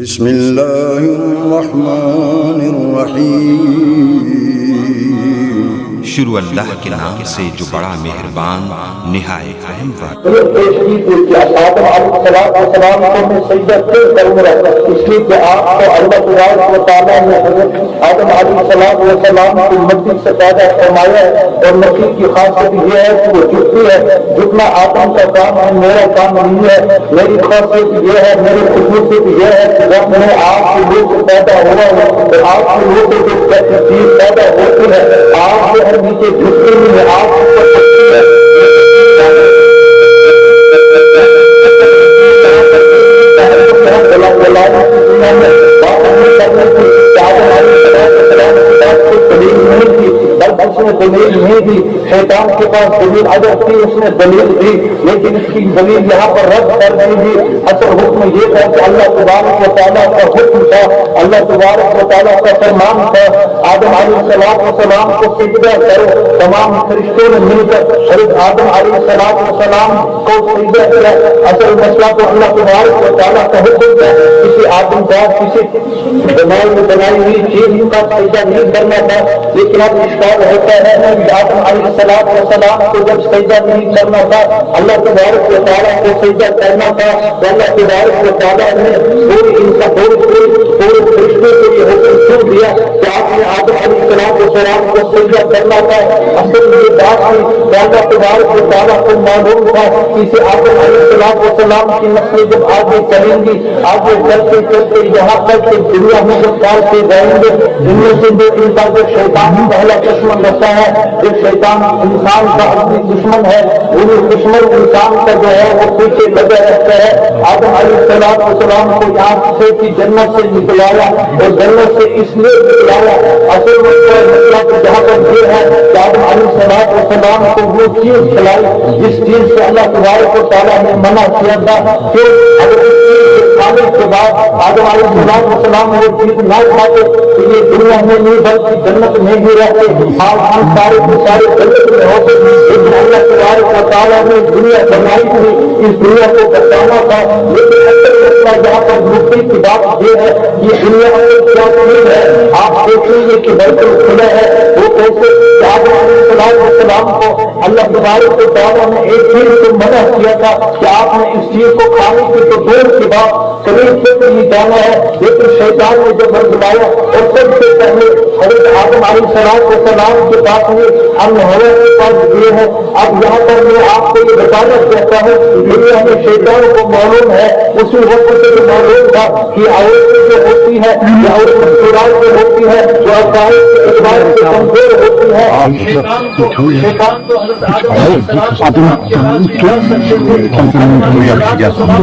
بسم اللہ الرحمن الرحیم۔ شروع اللہ کے نام سے جو بڑا مہربان نہایت رحم والا۔ آدم علیہ السلام کو میں سجدہ کیوں کروں گا؟ اس لیے کہ آپ کو اللہ تبارک و تعالیٰ نے حضرت آدم علیہ السلام کو مٹی سے پیدا فرمایا ہے، اور مٹی کی خاصیت یہ ہے کہ وہ جھکتی ہے۔ جھکنا آدم کا کام ہے، میرا کام نہیں ہے۔ میری خاصیت یہ ہے، میری خصوصیت یہ ہے کہ جب میں آپ کے روح سے پیدا ہوا ہوں تو آپ کے روح سے جو چیز پیدا ہوتی ہے، آپ جو ہے نیچے جھکتی نہیں ہے، آپ اوپر جھکتی ہے۔ دلیل نہیں تھی، شیطان کے پاس دلیل اگر تھی، اس نے دلیل دی، لیکن اس کی دلیل یہاں پر رد کر دی تھی۔ اصل حکم یہ تھا کہ اللہ تبارک و تعالیٰ کا حکم تھا، اللہ تبارک و تعالیٰ کا فرمان تھا، آدم علیہ السلام کو سجدہ کرو۔ تمام فرشتوں نے مل کر حضرت آدم علیہ السلام کو سجدہ کیا۔ اصل مسئلہ تو اللہ تبارک و تعالیٰ کا حکم ہے، کسی آدم کا کسی بنائی ہوئی چیز کا سجدہ نہیں کرنا تھا، لیکن اب اشکال ہوتا ہے کہ آدم علیہ السلام کو جب سجدہ نہیں کرنا تھا، اللہ تبارک و تعالیٰ کو سجدہ کرنا تھا، تو اللہ تبارک و تعالیٰ نے پورے فرشتوں کو یہ حکم کیوں دیا کہ آپ نے آدم علیہ السلام کو سجدہ کرنا تھا؟ اصل یہ بات ہے کہ اللہ تبارک و تعالیٰ کو معلوم تھا کہ اسے آدم علیہ السلام کی نسلیں جب آگے چلیں گی، آگے چلتے چلتے یہاں تک کہ دنیا میں جب پھیلتے جائیں گے، دنیا سے جو ان کا جو شیطان پہلا دشمن رہتا ہے، جو شیطان انسان کا اصلی دشمن ہے، وہ دشمن انسان کا جو ہے وہ پیچھے لگا رہتا ہے۔ آدم علیہ السلام کو یہاں سے کی جنت سے نکلایا، اور جنت سے اس لیے نکلایا، اصل مطلب جہاں پر یہ ہے کہ آدم علیہ السلام کو وہ چیز کھلائی جس چیز سے اللہ تبارک و تعالیٰ نے منع کیا تھا، کہ اگر اس چیز کے کھانے کے بعد آدم علیہ السلام وہ چیز نہ کھاتے تو یہ دنیا میں نہیں بلکہ جنت میں ہی رہتے، ہم سارے جنت میں ہوتے۔ لیکن اللہ تبارک و تعالیٰ نے دنیا بنائی تھی، اس دنیا کو بچانا تھا، لیکن اصل مسئلہ جہاں پر مکتی کی بات یہ ہے، یہ دنیا اصل کیا چیز ہے؟ آپ دیکھیں گے کہ بیت الخلا ہے، وہ کیسے آدم علیہ السلام کو اللہ تبارک و تعالیٰ نے ایک چیز کو منع کیا تھا کہ آپ نے اس چیز کو کھانے کی تو دور کی بات قریب سے نہیں جانا ہے، لیکن شیطان نے جب بتلایا اور سب سے پہلے حضرت آدم علیہ السلام کے پاس میں ہم نے ہوا کے پاس دیے ہیں۔ اب یہاں پر میں آپ کو یہ بتانا چاہتا ہوں، یہ ہمیں شیطان کو معلوم ہے، اسی وقت سے جو معلوم تھا کہ عورت جو ہوتی ہے یا عورت مسکراہٹ جو ہوتی ہے، جو عقائد کے اعتبار سے کمزور ہوتی ہے، شیطان تو حضرت آدم علیہ السلام کے پاس میں جا سکتے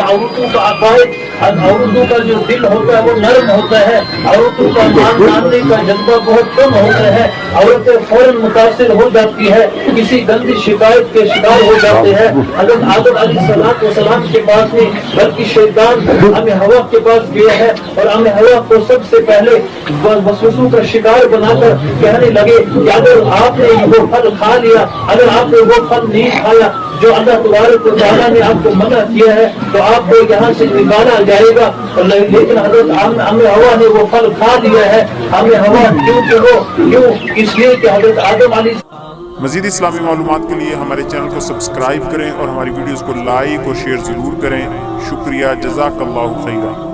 عورتوں کا عقائد، عورتوں کا جو دل ہوتا ہے وہ نرم ہوتا ہے، عورتوں کا مان ماننے کا جذبہ بہت کم ہوتا ہے، عورتیں فوراً متاثر ہو جاتی ہے، کسی گندی شکایت کے شکار ہو جاتے ہیں۔ حضرت آدم علیہ السلام کے پاس میں بلکہ شیطان ہمیں ہوا کے پاس گیا ہے، اور ہمیں ہوا کو سب سے پہلے وسوسوں کا شکار بنا کر کہنے لگے کہ اگر آپ نے وہ پھل کھا لیا، اگر آپ نے وہ پھل نہیں کھایا جو اللہ تبارک و تعالیٰ نے آپ کو منع کیا ہے، تو آپ کو یہاں سے نکالا جائے گا۔ لیکن حضرت ہمیں ہوا نے وہ پھل کھا لیا ہے۔ ہمیں ہوا کیوں اس لیے کہ حضرت آدم علیہ مزید اسلامی معلومات کے لیے ہمارے چینل کو سبسکرائب کریں اور ہماری ویڈیوز کو لائک اور شیئر ضرور کریں۔ شکریہ، جزاک اللہ خیرہ۔